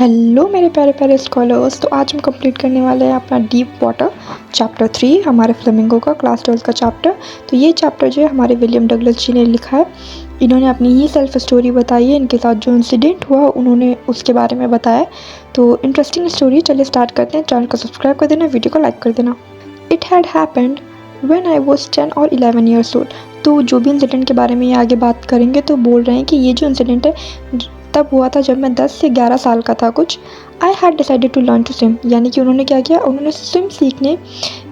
Hello मेरे प्यारे प्यारे स्कॉलर्स। तो आज हम कंप्लीट करने वाले हैं अपना डीप वाटर चैप्टर 3 हमारे फ्लेमिंगो का क्लास 12 का चैप्टर। तो ये चैप्टर जो है हमारे विलियम डगलस जी ने लिखा है। इन्होंने अपनी ही सेल्फ स्टोरी बताई है, इनके साथ जो इंसिडेंट हुआ उन्होंने उसके बारे में बताया। तो इंटरेस्टिंग स्टोरी, चलिए स्टार्ट करते हैं। चैनल को सब्सक्राइब कर देना, वीडियो को लाइक कर देना। It had happened when I was 10 और 11 ईयर्स ओल्ड। तो जो भी इंसिडेंट के बारे में ये आगे बात करेंगे तो बोल रहे हैं कि ये जो इंसिडेंट है तब हुआ था जब मैं 10 से 11 साल का था कुछ। I had decided to learn to swim, यानी कि उन्होंने क्या किया, उन्होंने स्विम सीखने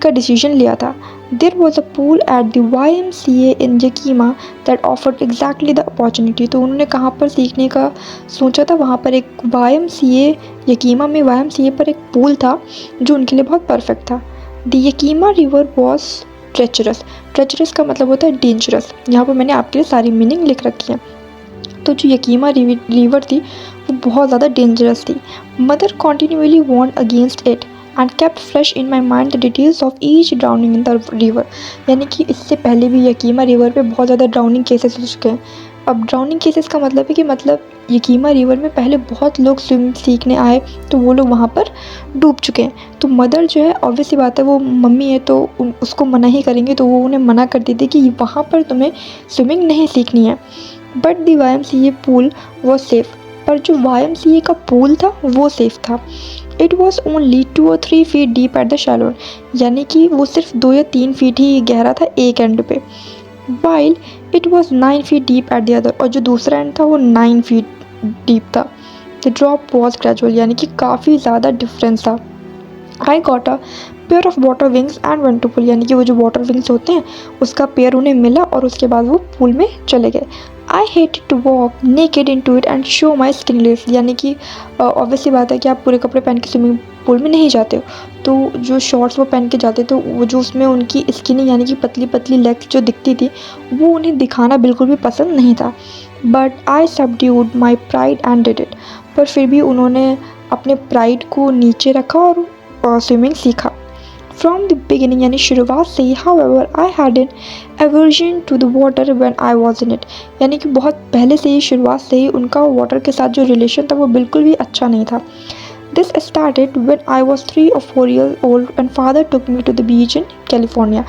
का डिसीजन लिया था। There was a pool at the YMCA in Yakima that offered exactly the opportunity. तो उन्होंने कहाँ पर सीखने का सोचा था, वहाँ पर एक YMCA यकीमा में YMCA पर एक पूल था जो उनके लिए बहुत परफेक्ट था। The Yakima river was treacherous. Treacherous का मतलब होता है डेंजरस। यहाँ पर मैंने आपके लिए सारी मीनिंग लिख रखी है। तो जो यकीमा रिवर थी वो बहुत ज़्यादा डेंजरस थी। Mother continually warn against it and kept fresh in my mind the details of each drowning in the river. यानी कि इससे पहले भी यकीमा रिवर पे बहुत ज़्यादा ड्राउनिंग केसेस हो चुके हैं। अब ड्राउनिंग केसेस का मतलब है कि यकीमा रिवर में पहले बहुत लोग स्विम सीखने आए तो वो लोग वहाँ पर डूब चुके हैं। तो मदर जो है, ऑब्वियस सी बात है, वो मम्मी है तो उसको मना ही करेंगे, तो वो उन्हें मना कर देती कि वहाँ पर तुम्हें स्विमिंग नहीं सीखनी है। But the YMCA pool was safe. पर जो YMCA का पूल था वो सेफ था। इट वॉज ओनली 2 और 3 feet deep at the shallow, यानी कि वो सिर्फ 2 या 3 फीट ही गहरा था एक एंड पे। While it was 9 feet deep at the other, और जो दूसरा एंड था वो 9 फीट डीप था। द ड्रॉप वॉज ग्रेजुअल, यानी कि काफ़ी ज़्यादा डिफरेंस था। I got a pair of water wings and went to pool, यानी कि वो जो वाटर विंग्स होते हैं उसका पेयर उन्हें मिला और उसके बाद वो पूल में चले गए। I hated to walk naked into it and show my skinny legs, यानी कि ऑब्वियसली बात है कि आप पूरे कपड़े पहन के स्विमिंग पूल में नहीं जाते हो, तो जो शॉर्ट्स वो पहन के जाते तो वो जो उसमें उनकी स्किनी यानी कि पतली पतली लेग्स जो दिखती थी वो उन्हें दिखाना बिल्कुल भी पसंद नहीं था। But I subdued my pride and did it, पर फिर भी उन्होंने अपने प्राइड को नीचे रखा और स्विमिंग सीखा। फ्रॉम द बिगिनिंग, यानी शुरुआत से ही, however I had an aversion to the water when I was in it, यानी कि बहुत पहले से ही, शुरुआत से ही उनका वाटर के साथ जो रिलेशन था वो बिल्कुल भी अच्छा नहीं था। This started when I was 3 और 4 year old and father took me to the beach in California.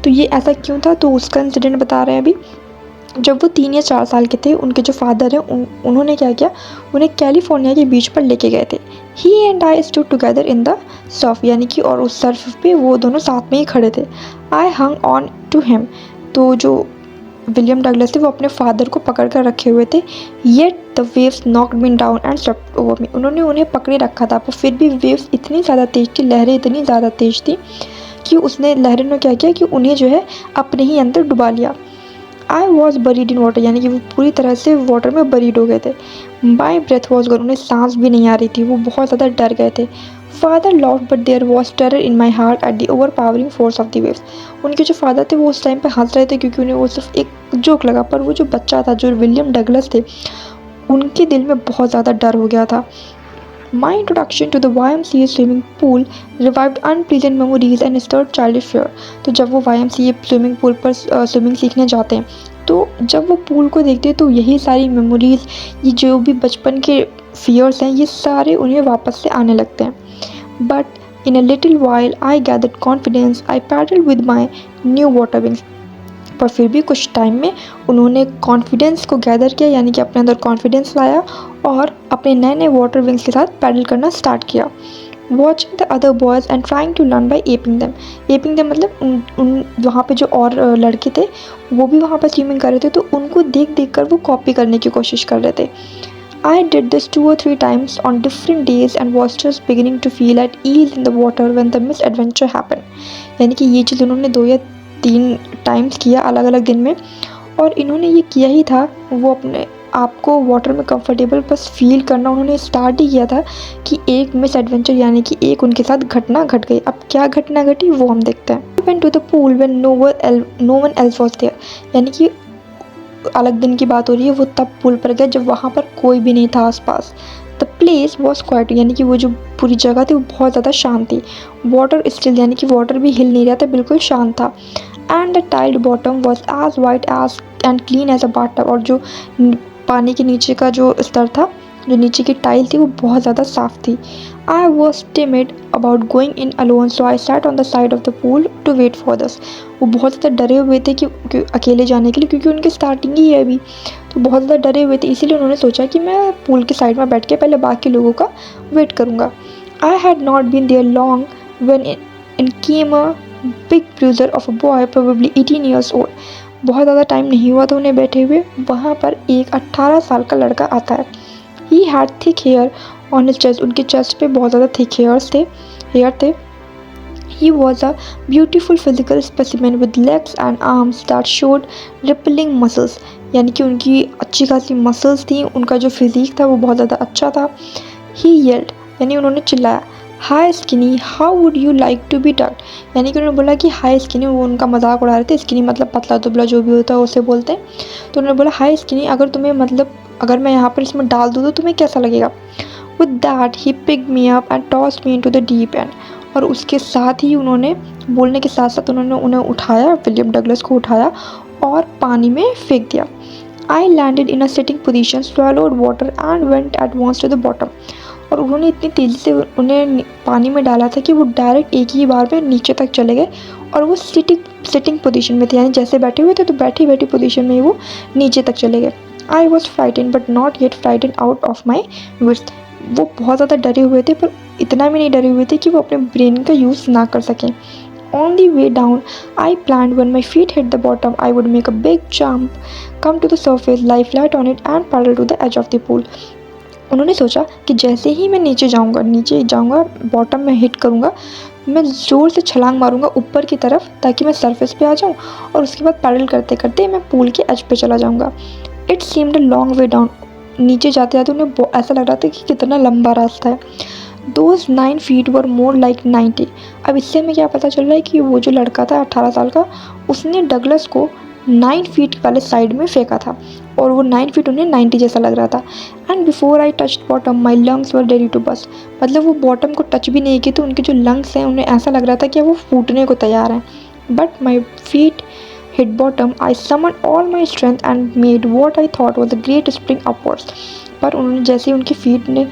तो ये ऐसा क्यों था, तो उसका इंसिडेंट बता रहे हैं अभी। जब वो 3 या 4 साल के थे, उनके जो फादर हैं उन्होंने क्या किया, उन्हें कैलिफोर्निया के बीच पर लेके गए थे। He and I stood together in the surf, यानी कि और उस सर्फ पे वो दोनों साथ में ही खड़े थे। आई हंग ऑन टू हिम, तो जो विलियम डगलस थे वो अपने फादर को पकड़ कर रखे हुए थे। Yet the waves knocked me down and swept over me, उन्होंने उन्हें पकड़े रखा था पर फिर भी वेव्स इतनी ज़्यादा तेज थी, लहरें इतनी ज़्यादा तेज थी कि लहरों ने क्या किया कि उन्हें जो है अपने ही अंदर डुबा लिया। I was buried in water, यानी कि वो पूरी तरह से वाटर में बरीड हो गए थे। माई ब्रेथ वॉज गॉन, उन्हें सांस भी नहीं आ रही थी, वो बहुत ज़्यादा डर गए थे। Father laughed but there was terror in my heart at the overpowering force of the waves. उनके जो फादर थे वो उस टाइम पे हंस रहे थे क्योंकि उन्हें वो सिर्फ एक जोक लगा, पर वो जो बच्चा था, जो विलियम डगलस थे, उनके दिल में बहुत ज़्यादा डर हो गया था। My introduction to the YMCA swimming pool revived unpleasant memories and stirred childish fear. तो जब वो YMCA स्विमिंग पूल पर स्विमिंग सीखने जाते हैं तो जब वो पूल को देखते हैं तो यही सारी मेमोरीज, ये जो भी बचपन के फियर्स हैं, ये सारे उन्हें वापस से आने लगते हैं। But in a little while I gathered confidence, I paddle with my new water wings, पर फिर भी कुछ टाइम में उन्होंने कॉन्फिडेंस को गैदर किया, यानी कि अपने अंदर कॉन्फिडेंस लाया और अपने नए नए वाटर विंग्स के साथ पैडल करना स्टार्ट किया। Watching the other boys and trying to learn by aping them. Aping them मतलब उन वहाँ पे जो और लड़के थे वो भी वहाँ पर स्विमिंग कर रहे थे, तो उनको देख देख कर वो कॉपी करने की कोशिश कर रहे थे। I did this 2 or 3 times on different days and was just beginning to feel at ease in the water when the misadventure happened. यानी कि ये चीज़ उन्होंने 2 या 3 टाइम्स किया अलग अलग दिन में, और इन्होंने ये किया ही था, वो अपने आपको वाटर में कंफर्टेबल बस फील करना उन्होंने स्टार्ट ही किया था कि एक मिस एडवेंचर, यानी कि एक उनके साथ घटना घट गई। अब क्या घटना घटी वो हम देखते हैं। Went to the pool when no one else was there, यानी कि अलग दिन की बात हो रही है, वो तब पुल पर गए जब वहाँ पर कोई भी नहीं था आसपास। द प्लेस वॉज क्वाइट, यानी कि वो जो पूरी जगह थी वो बहुत ज़्यादा शांत थी। वाटर स्टिल, यानी कि वाटर भी हिल नहीं रहा था, बिल्कुल शांत था। And the tiled bottom was as white as and clean as a bathtub, और जो पानी के नीचे का जो स्तर था जो नीचे की टाइल थी वो बहुत ज़्यादा साफ़ थी। I was timid about going in alone, so I sat on the side of the pool to wait for others. वो बहुत ज़्यादा डरे हुए थे कि अकेले जाने के लिए, क्योंकि उनकी स्टार्टिंग ही है अभी, तो बहुत ज़्यादा डरे हुए थे। इसीलिए उन्होंने सोचा कि मैं पूल के साइड में बैठ के पहले बाकी लोगों का वेट करूँगा। I had not been there long when in came a big bruiser of a boy probably 18 years old. बहुत ज़्यादा टाइम नहीं हुआ था उन्हें बैठे हुए, वहाँ पर एक 18 साल का लड़का आता है। He had thick hair on his chest, उनके चेस्ट पे बहुत ज़्यादा थिक हेयर थे। He was a beautiful physical specimen with legs and arms that showed rippling muscles, यानी कि उनकी अच्छी खासी मसल्स थी, उनका जो फिजिक था वो बहुत ज़्यादा अच्छा था। He yelled, यानी उन्होंने चिल्लाया, hi skinny how would you like to be ducked, यानी कि उन्होंने बोला कि हाई स्किनी, वो उनका मजाक उड़ा रहे थे। स्किनी मतलब पतला दुबला जो भी होता है उसे बोलते हैं। तो उन्होंने बोला, हाई स्किनी, अगर तुम्हें मतलब अगर मैं यहाँ पर इसमें डाल दूँ तो तुम्हें कैसा लगेगा। With that he picked me up and tossed me into the deep and, और उसके साथ ही उन्होंने बोलने के साथ साथ उन्होंने उन्हें उठाया, विलियम डगलस को उठाया और पानी में फेंक दिया। I landed in a sitting position, swallowed water and went at once to the bottom, और उन्होंने इतनी तेज़ी से उन्हें पानी में डाला था कि वो डायरेक्ट एक ही बार में नीचे तक चले गए, और वो सिटिंग पोजीशन में थे, यानी जैसे बैठे हुए थे तो बैठी पोजीशन में ही वो नीचे तक चले गए। I was frighten but not yet frighten out of my wits, वो बहुत ज़्यादा डरे हुए थे पर इतना भी नहीं डरे हुए थे कि वो अपने ब्रेन का यूज़ ना कर सकें। On the way down, I planned when my feet hit the bottom, I would make a big jump, come to the surface, lie flat on it and paddle to the edge of the pool. उन्होंने सोचा कि जैसे ही मैं नीचे जाऊंगा bottom में hit करूंगा, मैं ज़ोर से छलांग मारूंगा ऊपर की तरफ ताकि मैं सरफेस पे आ जाऊं, और उसके बाद पैडल करते करते मैं पूल के एज पे चला जाऊंगा। It seemed a long way down, नीचे जाते जाते उन्हें ऐसा लग रहा था कि कितना लंबा रास्ता है। Those 9 feet were more like 90। अब इससे हमें क्या पता चल रहा है कि वो जो लड़का था 18 साल का, उसने डगलस को 9 फीट वाले साइड में फेंका था, और वो 9 फीट उन्हें 90 जैसा लग रहा था। And before I touch bottom my lungs were ready to burst, मतलब वो बॉटम को टच भी नहीं किए तो उनके जो लंग्स हैं उन्हें ऐसा लग रहा था कि वो फूटने को तैयार हैं। But my feet hit bottom, I summoned all my strength and made what I thought was a great spring upwards। पर उन्होंने जैसे ही उनकी फीट ने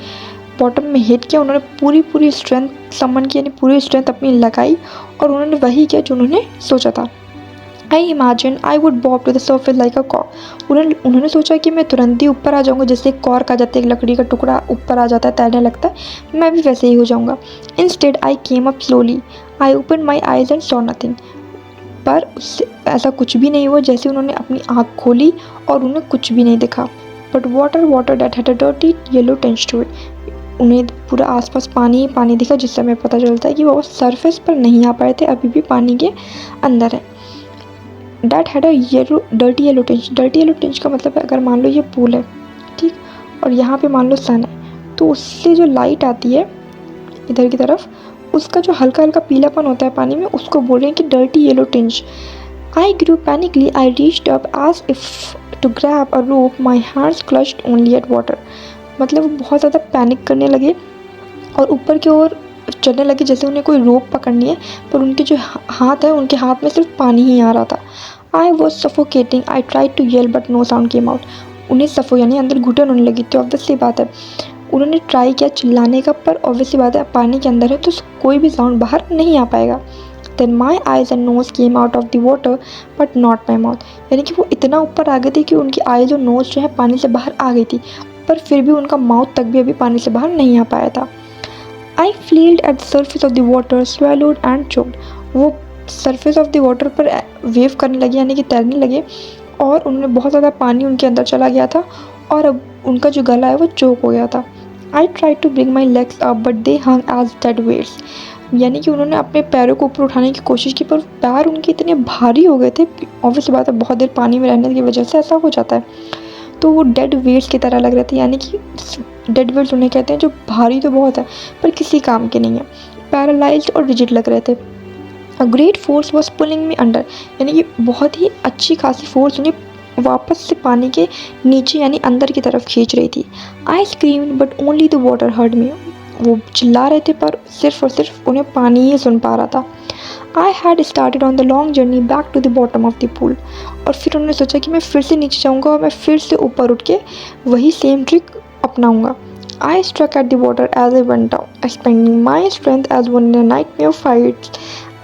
बॉटम में हिट किया, उन्होंने पूरी स्ट्रेंथ समन की, यानी पूरी स्ट्रेंथ अपनी लगाई, और उन्होंने वही किया जो उन्होंने सोचा था। I imagine I would bob to the surface like a cork, उन्होंने सोचा कि मैं तुरंत ही ऊपर आ जाऊँगा, जैसे एक कॉर्क आ जाता है, एक लकड़ी का टुकड़ा ऊपर आ जाता है, तैरने लगता है, मैं भी वैसे ही हो जाऊँगा। Instead I came up slowly, I open my eyes and saw nothing, पर उससे ऐसा कुछ भी नहीं हुआ। जैसे उन्होंने अपनी आँख खोली और उन्हें कुछ भी नहीं दिखा। But water that had a dirty yellow tinge to it, उन्हें पूरा आसपास पानी दिखा, जिससे हमें पता चलता है कि वो सरफेस पर नहीं आ पाए थे, अभी भी पानी के अंदर है। That had a dirty yellow tinge का मतलब है, अगर मान लो ये पूल है, ठीक, और यहाँ पे मान लो सन है, तो उससे जो लाइट आती है इधर की तरफ, उसका जो हल्का हल्का पीलापन होता है पानी में, उसको बोल रहे हैं कि dirty yellow tinge. I grew panicky, I reached up as if to grab a rope, my hands clutched only at water, मतलब वो बहुत ज़्यादा पैनिक करने लगे और ऊपर की ओर चलने लगे जैसे उन्हें कोई रोप पकड़नी है, पर उनके जो हाथ है उनके हाथ में सिर्फ पानी ही आ रहा था। I was suffocating, I tried to yell but no sound came out, उन्हें सफो यानी अंदर घुटन होने लगी थी। ऑब्वियसली बात है, उन्होंने ट्राई किया चिल्लाने का, पर ऑब्वियसली बात है पानी के अंदर है तो कोई भी साउंड बाहर नहीं आ पाएगा। Then my eyes and nose came out of the water but not my mouth, यानी कि वो इतना ऊपर आ गए थे कि उनकी आइज और नोज जो है पानी से बाहर आ गई थी, पर फिर भी उनका माउथ तक भी अभी पानी से बाहर नहीं आ पाया था। I flailed at the surface of the water, swallowed and choked, वो सरफेस ऑफ द वाटर पर वेव करने लगे, यानी कि तैरने लगे, और उन्होंने बहुत ज़्यादा पानी उनके अंदर चला गया था, और अब उनका जो गला है वो चोक हो गया था। I try to bring my legs up but they hung as dead weights, यानी कि उन्होंने अपने पैरों को ऊपर उठाने की कोशिश की, पर पैर उनके इतने भारी हो गए थे, ऑब्वियसली बात है बहुत देर पानी में रहने की वजह से ऐसा हो जाता है, तो वो डेड वेट्स की तरह लग रहे थे, यानी कि डेड वेट्स उन्हें कहते हैं जो भारी तो बहुत है पर किसी काम के नहीं है, पैरालाइज्ड और रिजिड लग रहे थे। A great force was pulling me under, यानी कि बहुत ही अच्छी खासी फोर्स उन्हें वापस से पानी के नीचे यानी अंदर की तरफ खींच रही थी। I screamed but only the water heard me, वो चिल्ला रहे थे पर सिर्फ और सिर्फ उन्हें पानी ही सुन पा रहा था। I had started on the long journey back to the bottom of the pool, और फिर उन्होंने सोचा कि मैं फिर से नीचे जाऊँगा और मैं फिर से ऊपर उठ के वही सेम ट्रिक अपनाऊँगा। I struck at the water as I went down, expending my strength as one in a nightmare fights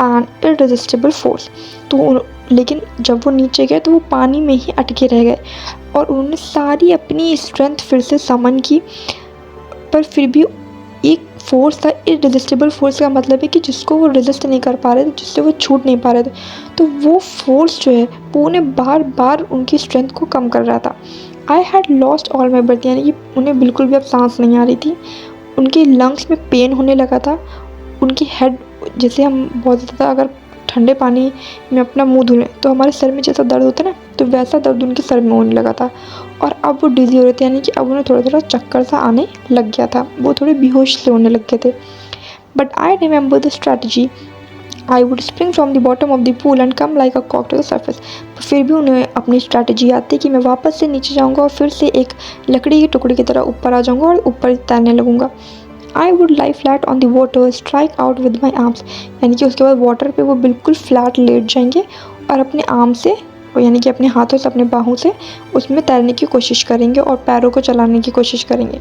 an irresistible force. तो लेकिन जब वो नीचे गए तो वो पानी में ही अटके रह गए और उन्होंने सारी अपनी स्ट्रेंथ फिर से समन की, पर फिर भी एक फोर्स था, इररेजिस्टिबल फोर्स का मतलब है कि जिसको वो रेजिस्ट नहीं कर पा रहे थे, जिससे वो छूट नहीं पा रहे थे। तो वो फोर्स जो है वो उन्हें बार बार उनकी स्ट्रेंथ को कम कर रहा था। I had lost all my breath, यानी कि उन्हें बिल्कुल भी अब सांस नहीं आ रही थी, उनके लंग्स में पेन होने लगा था, उनकी हेड, जैसे हम बहुत ज़्यादा अगर ठंडे पानी में अपना मुंह धुलें तो हमारे सर में जैसा दर्द होता है ना, तो वैसा दर्द उनके सर में होने लगा था। और अब वो डिज़ी हो रहे थे, यानी कि अब उन्हें थोड़ा थोड़ा चक्कर सा आने लग गया था, वो थोड़े बेहोश से होने लग गए थे। But I remember the strategy, I would spring from the bottom of the pool and come like a कॉक टू द सर्फेस। फिर भी उन्हें अपनी स्ट्रैटेजी आती कि मैं वापस से नीचे जाऊँगा और फिर से एक लकड़ी के टुकड़े की तरह ऊपर आ जाऊँगा और ऊपर तैरने लगूँगा। I would lie flat on the water, strike out with my arms, यानी कि उसके बाद वाटर पे वो बिल्कुल फ्लैट लेट जाएंगे और अपने आर्म से, यानी कि अपने हाथों से, अपने बाहों से उसमें तैरने की कोशिश करेंगे और पैरों को चलाने की कोशिश करेंगे।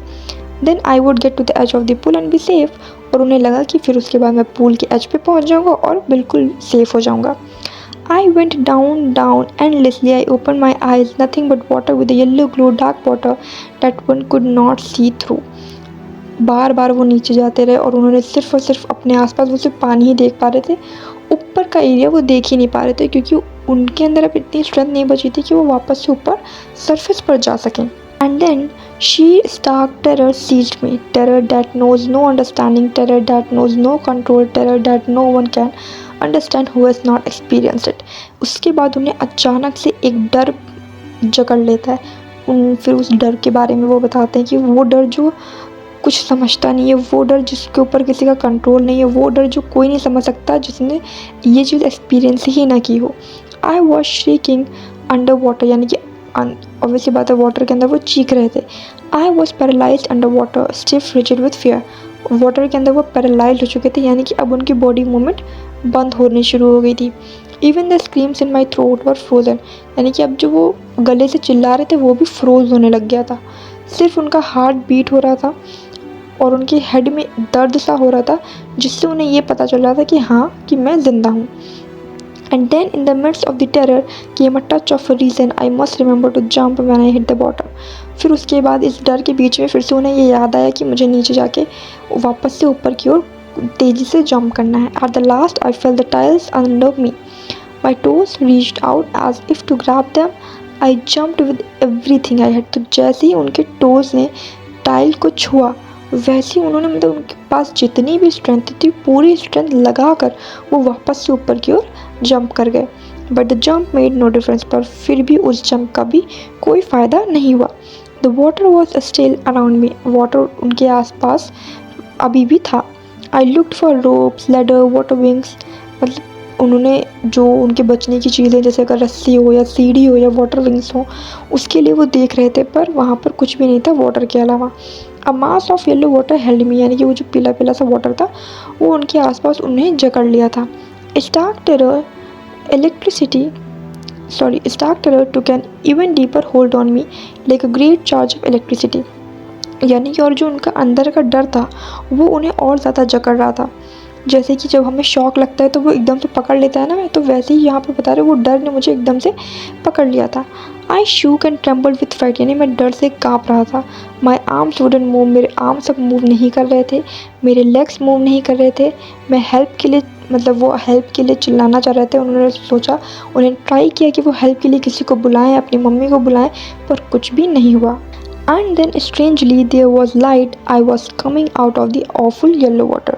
Then I would get to the edge of the pool and be safe, और उन्हें लगा कि फिर उसके बाद मैं पूल के एज पे पहुंच जाऊंगा और बिल्कुल सेफ हो जाऊंगा। I went down, down endlessly. I opened my eyes, nothing but water with a yellow glow, dark water that one could not see through. बार बार वो नीचे जाते रहे और उन्होंने सिर्फ और सिर्फ अपने आसपास वो सिर्फ पानी ही देख पा रहे थे, ऊपर का एरिया वो देख ही नहीं पा रहे थे, क्योंकि उनके अंदर अब इतनी स्ट्रेंथ नहीं बची थी कि वो वापस से ऊपर सरफेस पर जा सकें। And then she stark terror seized me, terror that knows no understanding, terror that knows no control, terror that no one can understand who has not experienced it. उसके बाद उन्हें अचानक से एक डर जकड़ लेता है। फिर उस डर के बारे में वो बताते हैं कि वो डर जो कुछ समझता नहीं है, वो डर जिसके ऊपर किसी का कंट्रोल नहीं है, वो डर जो कोई नहीं समझ सकता जिसने ये चीज़ एक्सपीरियंस ही ना की हो। I was shrieking under water, यानी कि ऑब्वियसली बात है वाटर के अंदर वो चीख रहे थे। I was paralysed under water, stiff rigid with fear, water के अंदर वो पैरालाइज हो चुके थे, यानी कि अब उनकी बॉडी मूवमेंट बंद होनी शुरू हो गई थी। Even the screams in my throat were frozen, यानी कि अब जो वो गले से चिल्ला रहे थे वो भी फ्रोज होने लग गया था। सिर्फ उनका हार्ट बीट हो रहा था और उनके हेड में दर्द सा हो रहा था, जिससे उन्हें ये पता चल रहा था कि हाँ, कि मैं ज़िंदा हूँ। And then in the midst of the terror came a touch of a reason I must remember to jump when I hit the bottom. फिर उसके बाद इस डर के बीच में फिर से उन्हें ये याद आया कि मुझे नीचे जाके वापस से ऊपर की ओर तेज़ी से जंप करना है। At the last I felt the tiles under me. My toes reached out as if to grab them. I jumped with everything I had. तो जैसे ही उनके टोज़ ने टाइल को छुआ, वैसे ही उन्होंने, मतलब उनके पास जितनी भी स्ट्रेंथ थी पूरी स्ट्रेंथ लगा कर वो वापस से ऊपर की ओर जंप कर गए। But the jump made no difference, पर फिर भी उस जंप का भी कोई फ़ायदा नहीं हुआ। The water was still around me, water उनके आसपास अभी भी था। I looked for ropes, ladder, water wings, मतलब उन्होंने जो उनके बचने की चीज़ें, जैसे अगर रस्सी हो या सीढ़ी हो या वाटर विंग्स हो, उसके लिए वो देख रहे थे, पर वहाँ पर कुछ भी नहीं था वाटर के अलावा। A mass of yellow water held me, यानी कि वो जो पीला पीला सा वाटर था वो उनके आसपास उन्हें जकड़ लिया था। Stark terror took an even deeper hold on me like a great charge of electricity. यानी कि और जो उनका अंदर का डर था वो उन्हें और ज़्यादा जकड़ रहा था। जैसे कि जब हमें शॉक लगता है तो वो एकदम से पकड़ लेता है ना, तो वैसे ही यहाँ पर बता रहे वो डर ने मुझे एकदम से पकड़ लिया था। I shook and trembled with fright, यानी मैं डर से काँप रहा था। माई आर्म्स वुडंट मूव, मेरे आर्म सब मूव नहीं कर रहे थे, मेरे लेग्स मूव नहीं कर रहे थे। मैं हेल्प के लिए, मतलब वो हेल्प के लिए चिल्लाना चाह रहे थे। उन्होंने सोचा, उन्हें ट्राई किया कि वो हेल्प के लिए किसी को बुलाएं, अपनी मम्मी को बुलाएं, पर कुछ भी नहीं हुआ। And then strangely there was light. I was coming out of the awful yellow water.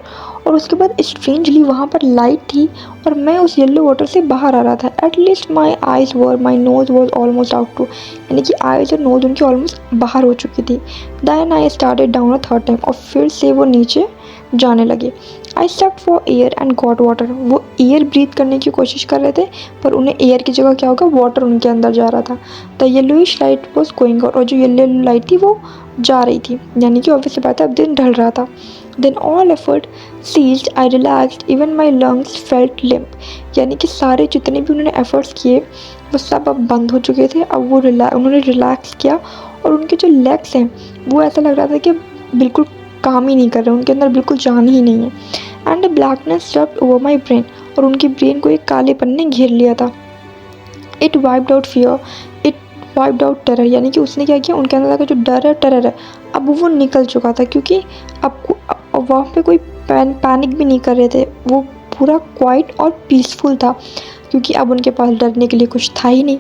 और उसके बाद स्ट्रेंजली वहाँ पर लाइट थी और मैं उस येलो वाटर से बाहर आ रहा था। At least my eyes were, my nose was almost out too, यानी कि आइज़ और नोज़ उनकी ऑलमोस्ट बाहर हो चुकी थी। Then I started down a third time, और फिर से वो नीचे जाने लगे। I sucked for air and got water, वो एयर ब्रीथ करने की कोशिश कर रहे थे, पर उन्हें एयर की जगह क्या होगा, वाटर उनके अंदर जा रहा था। The yellowish light was going out, और जो येलो लाइट थी वो जा रही थी, यानी कि ऑब्वियसली बात है अब दिन ढल रहा था। Then all effort ceased, I relaxed, even my lungs felt limp, यानी कि सारे जितने भी उन्होंने एफर्ट्स किए वो सब अब बंद हो चुके थे। अब वो उन्होंने रिलैक्स किया और उनके जो लेग्स हैं वो ऐसा लग रहा था कि बिल्कुल काम ही नहीं कर रहे, उनके अंदर बिल्कुल जान ही नहीं है। And blackness swept over my brain, और उनकी ब्रेन को एक कालेपन ने घेर लिया था। It wiped out fear, it wiped out terror, यानी कि उसने क्या किया, उनके अंदर का जो डर है, टेरर है, अब वो निकल चुका था, क्योंकि अब वहाँ पे कोई पैनिक भी नहीं कर रहे थे, वो पूरा क्वाइट और पीसफुल था, क्योंकि अब उनके पास डरने के लिए कुछ था ही नहीं।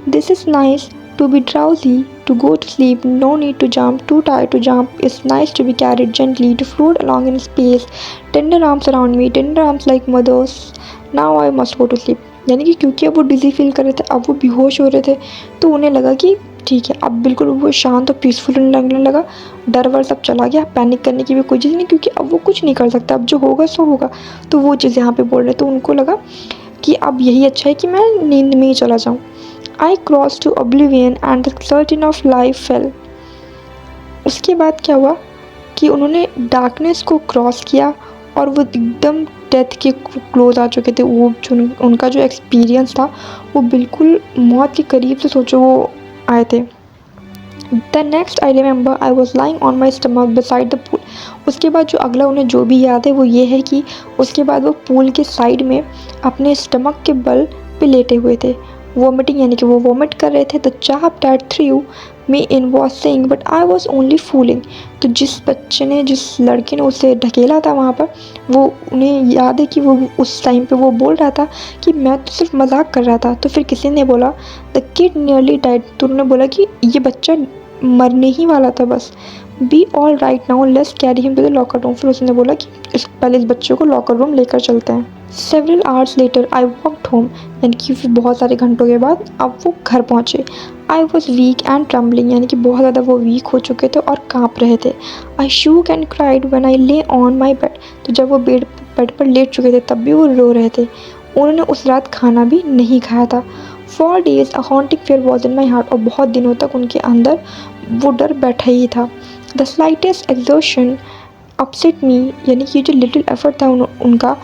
This is nice to be drowsy, to go to sleep, no need to jump, too tired to jump. It's nice to be carried gently, to float along in space. Tender arms around me, tender arms like mothers. Now I must go to sleep. यानी कि क्योंकि अब वो digi feel कर रहे थे, अब वो बेहोश हो रहे थे, तो उन्हें लगा कि ठीक है, अब बिल्कुल वो शांत और पीसफुल लगने लगा, डर वर सब चला गया, पैनिक करने की भी कोई चीज़ नहीं, क्योंकि अब वो कुछ नहीं कर सकता, अब जो होगा सो होगा। तो वो चीज़ यहाँ पे बोल रहे, तो उनको लगा कि अब यही अच्छा है कि मैं नींद में ही चला जाऊँ। I crossed to oblivion and the curtain of life fell. उसके बाद क्या हुआ कि उन्होंने डार्कनेस को क्रॉस किया और वो एकदम डेथ के क्लोज आ चुके थे। वो जो उनका जो एक्सपीरियंस था वो बिल्कुल मौत के करीब से, सोचो, वो आए थे। The next I remember I was lying on my stomach beside the pool. उसके बाद जो अगला उन्हें जो भी याद है वो ये है कि उसके बाद वो पूल के साइड में अपने स्टमक के बल पे लेटे हुए थे, वोमिटिंग, यानी कि वो वोमिट कर रहे थे। द चाप that through me in was saying but I was only fooling. तो जिस बच्चे ने, जिस लड़के ने उसे ढकेला था वहाँ पर, वो उन्हें याद है कि वो उस टाइम पे वो बोल रहा था कि मैं तो सिर्फ मजाक कर रहा था। तो फिर किसी ने बोला द किड नियरली डाइड, तो उन्होंने बोला कि ये बच्चा मरने ही वाला था बस। Be all right now, let's carry him to the locker room. फिर उसने बोला कि पहले इस बच्चे को लॉकर रूम लेकर चलते हैं। Several hours later I walked home, यानी कि फिर बहुत सारे घंटों के बाद अब वो घर पहुँचे। I was weak and trembling, यानी कि बहुत ज़्यादा वो वीक हो चुके थे और काँप रहे थे। I shook and cried when I lay on my bed, तो जब वो बेड पर लेट चुके थे तब भी वो रो रहे थे। उन्होंने उस रात खाना भी नहीं खाया था। For days a haunting fear was in my heart, और बहुत दिनों तक उनके अंदर वो डर बैठा ही था। द स्लाइटेस्ट एक्सर्शन अपसेट मी, यानी कि जो लिटिल एफर्ट था उनका,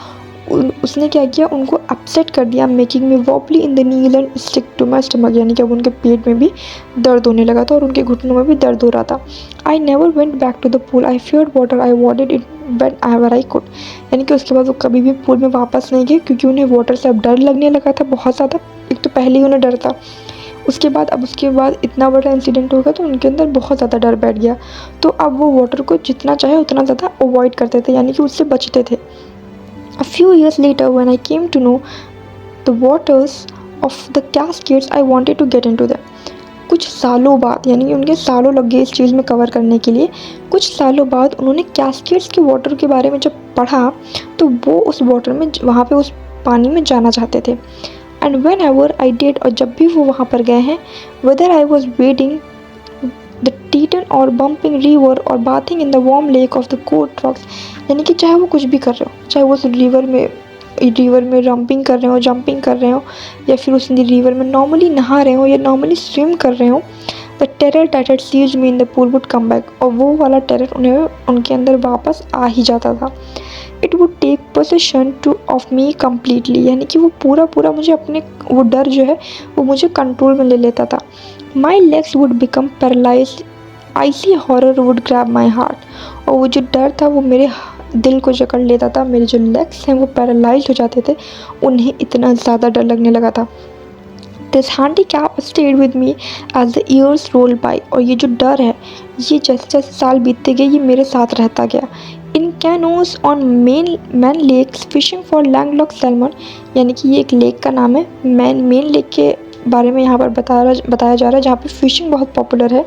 उसने क्या किया, उनको अपसेट कर दिया, making me wobbly in the knees and stick to my stomach, यानी कि अब उनके पेट में भी दर्द होने लगा था और उनके घुटनों में भी दर्द हो रहा था। I never went back to the pool, I feared water, I avoided it whenever I could, यानी कि उसके बाद वो कभी भी पूल में वापस नहीं गए, क्योंकि उन्हें वाटर से अब डर लगने लगा था बहुत ज़्यादा। एक तो पहले ही उन्हें डर था, उसके बाद इतना बड़ा इंसिडेंट हो गया तो उनके अंदर बहुत ज़्यादा डर बैठ गया। तो अब वो वाटर को जितना चाहे उतना ज़्यादा अवॉइड करते थे, यानी कि उससे बचते थे। A few years later, when I came to know the waters of the cascades, I wanted to get into them. कुछ सालों बाद, यानी कि उनके सालों लग गए इस चीज़ में कवर करने के लिए, कुछ सालों बाद उन्होंने कैस्केड्स के वाटर के बारे में जब पढ़ा तो वो उस वाटर में, वहाँ पे उस पानी में जाना चाहते थे। And whenever I did, और जब भी वो वहाँ पर गए हैं, whether I was wading the Tieton और बम्पिंग रिवर और bathing in the warm lake of the Goat Rocks, यानी कि चाहे वो कुछ भी कर रहे हो, चाहे वो उस रिवर में रम्पिंग कर रहे हो, जंपिंग कर रहे हो, या फिर उस रिवर में नॉर्मली नहा रहे हो या नॉर्मली स्विम कर रहे हो, the terror that had seized me in the pool would come back, और वो वाला टेरर उनके अंदर वापस आ ही जाता था। It would take possession of me completely, यानी कि वो पूरा मुझे अपने, वो डर जो है वो मुझे कंट्रोल में ले लेता था। My legs would become paralysed, icy horror would grab my heart, और वो जो डर था वो मेरे दिल को जकड़ लेता था, मेरे जो लेग्स हैं वो पैरालाइज हो जाते थे, उन्हें इतना ज़्यादा डर लगने लगा था। This handicap stayed with me as the years roll by, और ये जो डर है ये जैसे जैसे साल बीतते गए ये मेरे साथ रहता गया। In canoes on man lakes fishing for landlock salmon, यानी कि ये एक लेक का नाम है, मेन लेक के बारे में यहाँ पर बताया जा रहा है, जहाँ पे फिशिंग बहुत पॉपुलर है।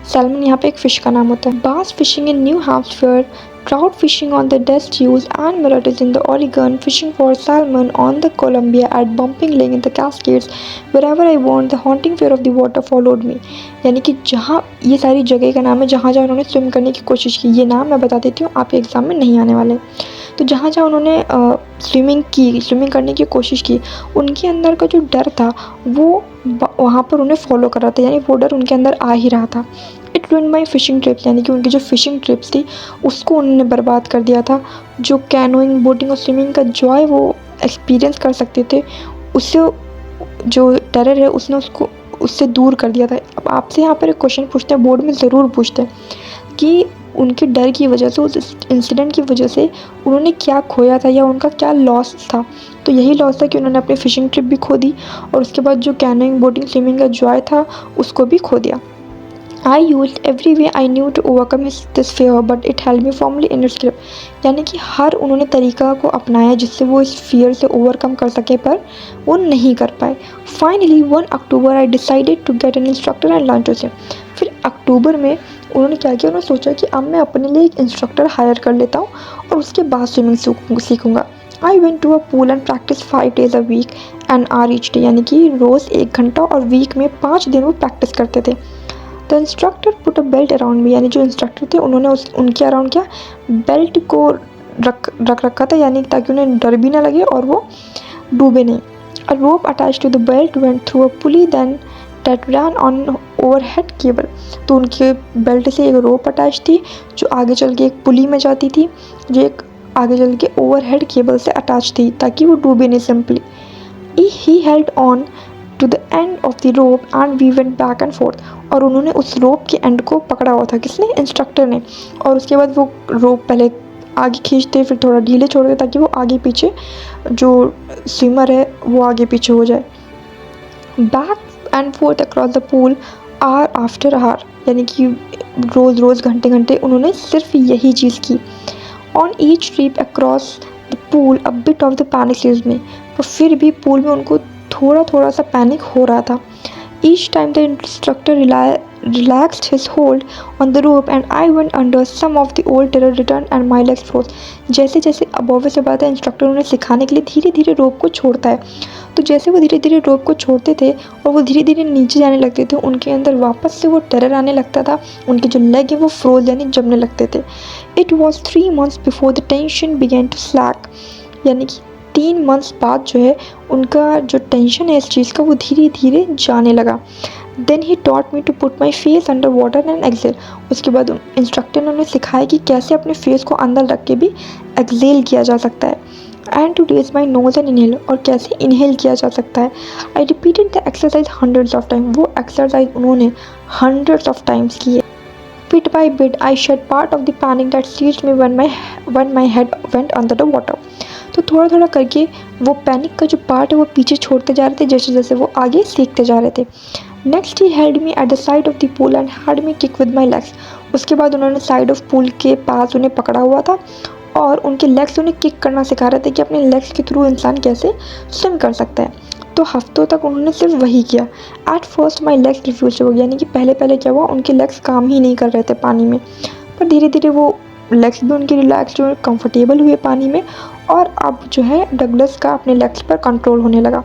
सैल्मन यहाँ पे एक फ़िश का नाम होता है। बास fishing in new Hampshire, trout fishing on the Des Stews and Mirages in the Oregon, fishing for salmon on the Columbia at Bumping Lake in the Cascades, wherever I went, the haunting fear of the water followed me, यानी कि जहाँ, ये सारी जगह का नाम है जहाँ जहाँ उन्होंने स्विम करने की कोशिश की, ये नाम मैं बता देती हूँ, आपके एग्ज़ाम में नहीं आने वाले। तो जहाँ जहाँ उन्होंने स्विमिंग करने की कोशिश की, उनके अंदर का जो डर था वो वहाँ पर उन्हें फॉलो कर रहा था, यानी वो डर उनके अंदर आ ही रहा था। It ruined my fishing trips, यानी कि उनकी जो फिशिंग ट्रिप्स थी उसको उन्होंने बर्बाद कर दिया था। जो कैनोइंग, बोटिंग और स्विमिंग का जॉय वो एक्सपीरियंस कर सकते थे, उससे जो टेरर है उसने उससे दूर कर दिया था। अब आपसे यहाँ पर एक क्वेश्चन पूछते हैं, बोर्ड में ज़रूर पूछते हैं कि उनके डर की वजह से, उस इंसिडेंट की वजह से उन्होंने क्या खोया था या उनका क्या लॉस था। तो यही लॉस था कि उन्होंने अपनी फ़िशिंग ट्रिप भी खो दी और उसके बाद जो कैनोइंग, बोटिंग, स्विमिंग का जॉय था उसको भी खो दिया। I used every way I knew to overcome this fear, but it held me firmly in its grip. यानी कि हर उन्होंने तरीका को अपनाया जिससे वो इस फियर से ओवरकम कर सके, पर वो नहीं कर पाए। Finally 1 October I decided to get an instructor and learn to swim. फिर अक्टूबर में उन्होंने क्या किया, उन्होंने सोचा कि अब मैं अपने लिए एक इंस्ट्रक्टर हायर कर लेता हूँ और उसके बाद स्विमिंग सीखूँगा। I went to a pool and practice 5 days a week an hour each day, यानी कि रोज़ 1 घंटा और वीक में 5 दिन वो प्रैक्टिस करते थे। The instructor put a belt around me, यानी जो इंस्ट्रक्टर थे उन्होंने उनके अराउंड क्या बेल्ट को रख रखा था, यानी ताकि उन्हें डर भी ना लगे और वो डूबे नहीं। A rope attach to the belt went through a pulley then that run on overhead cable. तो उनके बेल्ट से एक रोप अटैच थी जो आगे चल के एक पुली में जाती थी, जो एक आगे चल के ओवरहेड केबल से अटैच थी ताकि वो डूबे नहीं simply. He held on to the end of the rope and we went back and forth. और उन्होंने उस रोप के एंड को पकड़ा हुआ था, किसने, इंस्ट्रक्टर ने। और उसके बाद वो रोप पहले आगे खींचते फिर थोड़ा ढीले छोड़ते ताकि वो आगे पीछे जो स्विमर है वो आगे पीछे हो जाए। Back and forth across the pool hour after hour, यानी कि रोज़ रोज़ घंटे घंटे उन्होंने सिर्फ यही चीज़ की। On each trip across the pool a bit of the panic seized me, पर फिर भी पूल में उनको थोड़ा थोड़ा सा पैनिक हो रहा था। Each time the instructor relaxed his hold on the rope and I went under, some of the old terror returned and my legs froze। जैसे जैसे अब ऑब्वियस बात है इंस्ट्रक्टर उन्हें सिखाने के लिए धीरे धीरे रोप को छोड़ता है, तो जैसे वो धीरे धीरे रोप को छोड़ते थे और वो धीरे धीरे नीचे जाने लगते थे, उनके अंदर वापस से वो टेरर आने लगता था, उनके जो लेग है वो फ्रोज यानी जमने लगते थे। It was 3 months before the tension began to slack, यानी कि 3 months बाद जो है उनका जो टेंशन है इस चीज़ का वो धीरे धीरे जाने लगा। Then he taught me to put my face under water and exhale. उसके बाद इंस्ट्रक्टर ने उन्हें सिखाया कि कैसे अपने फेस को अंदर रख के भी एक्सेल किया जा सकता है, and to raise my nose and inhale, और कैसे इनहेल किया जा सकता है। I repeated the exercise hundreds of time, वो एक्सरसाइज उन्होंने हंड्रेड्स ऑफ टाइम्स की है। Bit by bit, I shed part of the panic that seized me when my head went under the water। तो थोड़ा थोड़ा करके वो पैनिक का जो पार्ट है वो पीछे छोड़ते जा रहे थे जैसे जैसे वो आगे सीखते जा रहे थे। Next he held me at the side of the pool and had me kick with my legs. उसके बाद उन्होंने साइड ऑफ पूल के पास उन्हें पकड़ा हुआ था और उनके लेग्स उन्हें किक करना सिखा रहे थे कि अपने लेग्स के थ्रू इंसान कैसे स्विम कर सकता है। तो हफ्तों तक उन्होंने सिर्फ वही किया। At first my legs refuse to work, यानी कि पहले पहले क्या हुआ, उनके लेग्स काम ही नहीं कर रहे थे पानी में, पर धीरे धीरे वो लेग्स भी उनके रिलैक्स हुए, कंफर्टेबल हुए पानी में, और अब जो है डगलस का अपने लेग्स पर कंट्रोल होने लगा।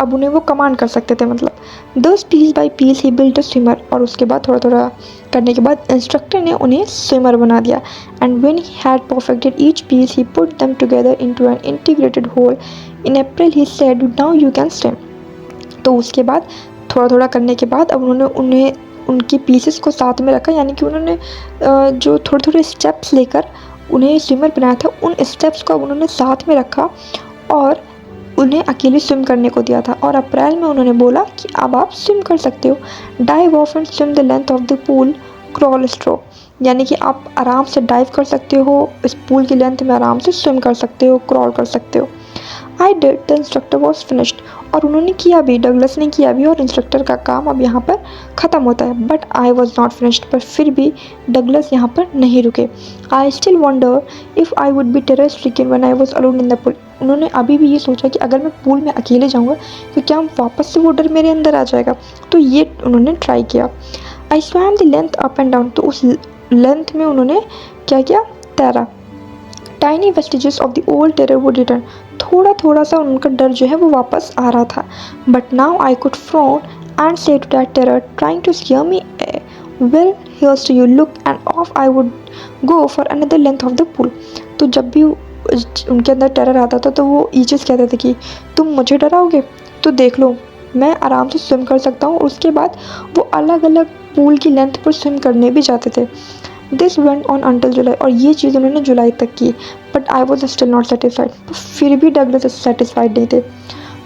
अब उन्हें वो कमांड कर सकते थे, मतलब दस piece by piece he built a swimmer. और उसके बाद थोड़ा थोड़ा करने के बाद इंस्ट्रक्टर ने उन्हें स्विमर बना दिया। And when he had perfected each piece he put them together into an integrated whole. In April he said now you can swim. तो उसके बाद थोड़ा थोड़ा करने के बाद अब उन्होंने उन्हें उनकी पीसेस को साथ में रखा, यानी कि उन्होंने जो थोड़े थोड़े स्टेप्स लेकर उन्हें स्विमर बनाया था, उन स्टेप्स को अब उन्होंने साथ में रखा और उन्हें अकेले स्विम करने को दिया था। और अप्रैल में उन्होंने बोला कि अब आप स्विम कर सकते हो। Dive of and swim the length of the pool, crawl stroke, यानी कि आप आराम से डाइव कर सकते हो, इस पूल की लेंथ में आराम से स्विम कर सकते हो, क्रॉल कर सकते हो। I did, the instructor was finished. और उन्होंने किया भी, डगलस ने किया भी, और इंस्ट्रक्टर का काम अब यहाँ पर ख़त्म होता है। But I was not finished, पर फिर भी डगलस यहाँ पर नहीं रुके। I still wonder if I would be terror stricken when I was alone in the pool. उन्होंने अभी भी ये सोचा कि अगर मैं पूल में अकेले जाऊँगा तो क्या वापस से वो डर मेरे अंदर आ जाएगा, तो ये उन्होंने ट्राई किया। I swam the length up and down, तो उस लेंथ में उन्होंने क्या किया, तैरा। Tiny vestiges of the old terror would return, थोड़ा थोड़ा सा उनका डर जो है वो वापस आ रहा था। But now I could frown and say to that terror trying to scare me, well here's to you, look and off I would go for another length of the pool. तो जब भी उनके अंदर टेरर आता था तो वो ये चीज़ कहते थे कि तुम मुझे डराओगे, तो देख लो मैं आराम से स्विम कर सकता हूँ। उसके बाद वो अलग अलग पूल की लेंथ पर स्विम करने भी जाते थे। दिस वेंट ऑन अंटिल जुलाई, और ये चीज़ उन्होंने जुलाई तक की। But I was still not satisfied, तो फिर भी डगलस सेटिस्फाइड नहीं थे।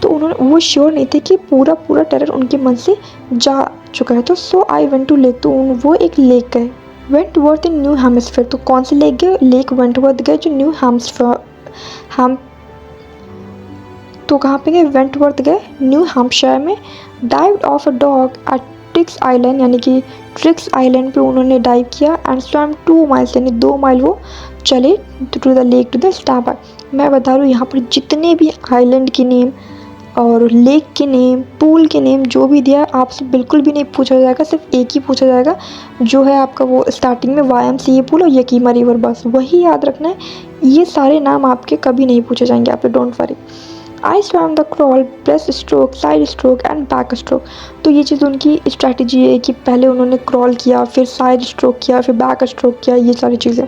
तो उन्होंने वो श्योर नहीं थे कि पूरा पूरा टेरर उनके मन से जा चुका है। तो सो आई वेंट टू लेक, तो वो एक लेक गए। वेंटवर्थ इन न्यू हेमिस्फीयर, तो कौन से लेक गए? लेक वेंटवर्थ गए जो न्यू हैम्स तो कहाँ पे गए? वेंटवर्थ गए न्यू हैम्पशायर में। Dived off a dock at Triggs Island, यानी कि ट्रिक्स आइलैंड पे उन्होंने डाइव किया। एंड स्वैम 2 माइल्स, यानी 2 माइल वो चले to the lake to the stamper. मैं बता रहा हूँ यहाँ पर जितने भी आइलैंड के नेम और लेक के नेम, पूल के नेम जो भी दिया आपसे बिल्कुल भी नहीं पूछा जाएगा, सिर्फ एक ही पूछा जाएगा जो है आपका वो स्टार्टिंग में YMCA पूल और यकीमा रिवर, बस वही याद रखना है। ये सारे नाम आपके कभी नहीं पूछे जाएंगे आप, don't worry. I swam the crawl, breast stroke, side stroke and back stroke. तो ये चीज़ उनकी स्ट्रैटेजी है कि पहले उन्होंने क्रॉल किया, फिर साइड स्ट्रोक किया, फिर बैक स्ट्रोक किया, ये सारी चीज़ें।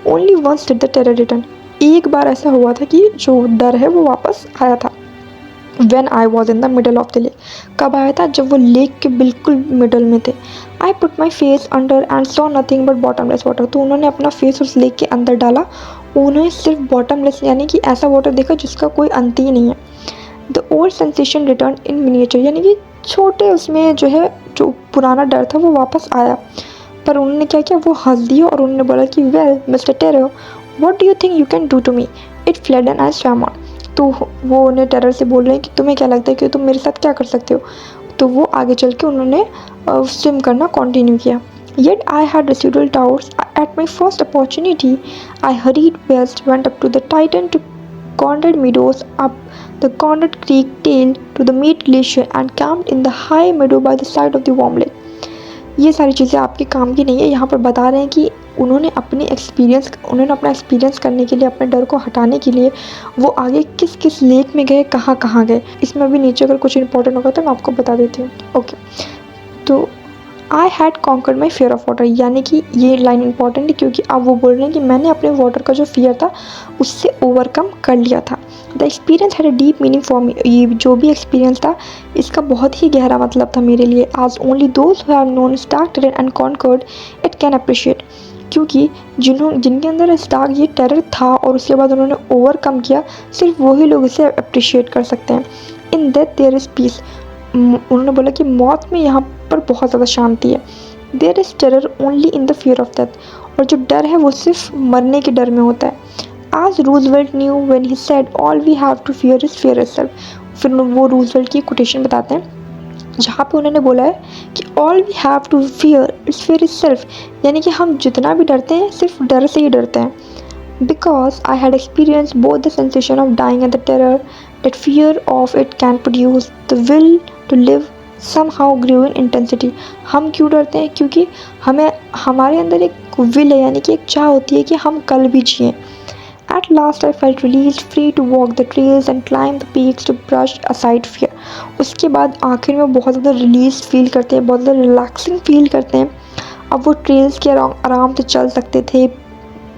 Only once did the terror return, एक बार ऐसा हुआ था कि जो डर है वो वापस आया था। When I was in the middle of the lake, कब आया था? जब वो लेक के बिल्कुल मिडल में थे। I put my face under and saw nothing but bottomless water, तो उन्होंने अपना फेस उस लेक के अंदर डाला, उन्होंने सिर्फ बॉटमलेस यानी कि ऐसा वाटर देखा जिसका कोई अंत ही नहीं है। The old sensation return in miniature, यानी कि छोटे उसमें जो है जो पुराना डर था वो वापस आया। पर उन्होंने क्या किया? वो हंस दिया और उन्होंने बोला कि well mister terror, what do you think you can do to me? It fled and I swam on. तो वो उन्हें टेरर से बोल रहे हैं कि तुम्हें क्या लगता है कि तुम मेरे साथ क्या कर सकते हो? तो वो आगे चल के उन्होंने स्विम करना कंटिन्यू किया। Yet I had residual doubts at my first opportunity. I hurried west, went up to the Titan to Conrad Meadows, up the Conrad Creek tail to the Mead Glacier and camped in the high meadow by the side of the warm lake. ये सारी चीज़ें आपके काम की नहीं है, यहाँ पर बता रहे हैं कि उन्होंने अपना एक्सपीरियंस करने के लिए, अपने डर को हटाने के लिए वो आगे किस किस लेक में गए, कहाँ कहाँ गए। इसमें भी नीचे अगर कुछ इंपॉर्टेंट होगा तो मैं आपको बता देती हूँ। ओके, तो I had conquered my fear of water, यानी कि ये लाइन इंपॉर्टेंट है क्योंकि अब वो बोल रहे हैं कि मैंने अपने वाटर का जो फियर था उससे ओवरकम कर लिया था। The experience had a deep meaning for me, ये जो भी एक्सपीरियंस था इसका बहुत ही गहरा मतलब था मेरे लिए। आज only those who have known stark terror and conquered it can appreciate, क्योंकि जिनके अंदर स्टार्क ये टेरर था और उसके बाद उन्होंने ओवरकम किया, सिर्फ वही लोग इसे अप्रिशिएट कर सकते हैं। In death there is peace, उन्होंने बोला कि मौत में यहाँ पर बहुत ज़्यादा शांति है। There is terror only in the fear of death, और जो डर है वो सिर्फ मरने के डर में होता है। आज Roosevelt knew when he said all we have to fear is fear itself, फिर वो रूजवेल्ट की कोटेशन बताते हैं जहाँ पे उन्होंने बोला है कि all we have to fear is fear itself, यानी कि हम जितना भी डरते हैं सिर्फ डर से ही डरते हैं। Because I had experienced both the sensation of dying and the terror that fear of it can produce, the will to live somehow grew in intensity. हम क्यों डरते हैं? क्योंकि हमारे अंदर एक विल है, यानी कि एक चाह होती है कि हम कल भी जिएं। At last I felt released, free to walk the trails and climb the peaks to brush aside fear. उसके बाद आखिर में बहुत ज़्यादा रिलीज फील करते हैं, बहुत ज़्यादा रिलैक्सिंग फील करते हैं। अब वो ट्रेल्स के आराम से चल सकते थे,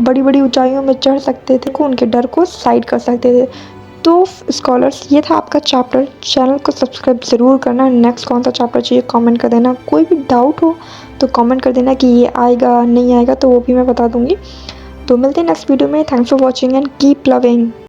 बड़ी बड़ी ऊंचाइयों में चढ़ सकते थे, उनके डर को साइड कर सकते थे। तो स्कॉलर्स, ये था आपका चैप्टर। चैनल को सब्सक्राइब ज़रूर करना। नेक्स्ट कौन सा चैप्टर चाहिए कमेंट कर देना। कोई भी डाउट हो तो कमेंट कर देना कि ये आएगा नहीं आएगा, तो वो भी मैं बता दूँगी। तो मिलते हैं नेक्स्ट वीडियो में। Thanks for watching and keep loving.